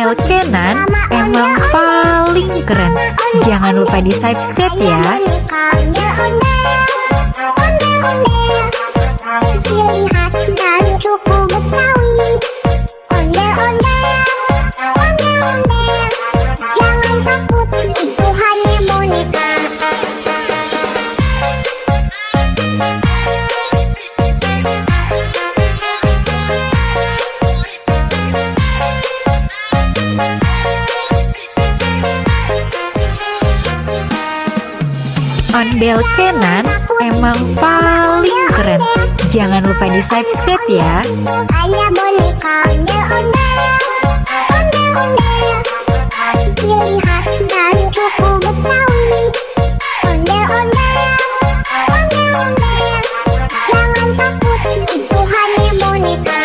Ondel Kenan emang paling keren. Jangan lupa di subscribe ya. Ciri khas dan suku Betawi. Ondel-ondel, ondel-ondel, jangan takut, itu hanya boneka. Ondel Kenan emang paling keren. Jangan lupa di subscribe ya. Hanya boneka. Ondel-ondel, ondel-ondel, ciri khas dan suku Betawi. Ondel-ondel, ondel-ondel, jangan takut, itu hanya boneka.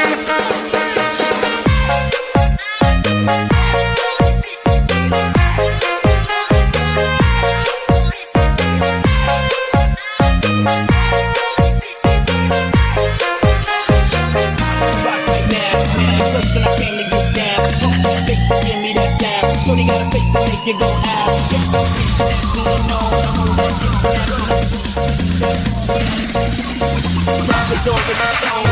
Shorty got a face to make you go out. Drop it over my phone.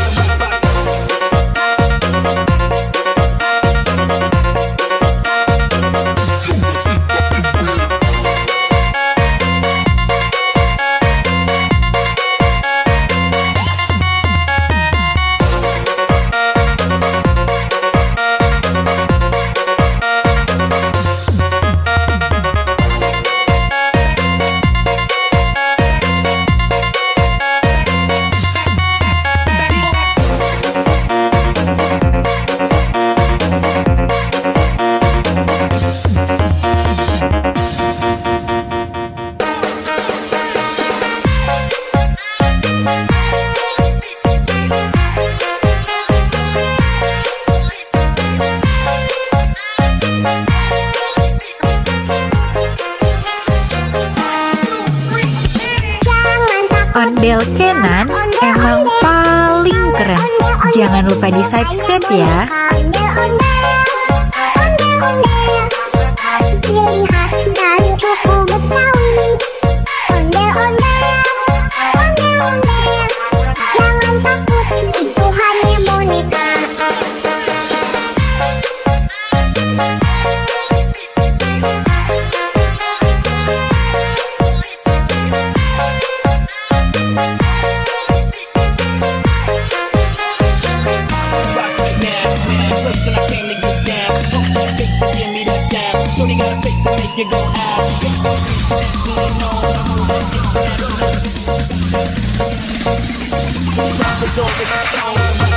Ondel Kenan emang paling keren. Jangan lupa di subscribe ya. Ciri khas dan suku Betawi. Ondel-ondel, ondel-ondel, jangan takut, itu hanya boneka. Shorty got a face to make you go out. Drop it over my phone.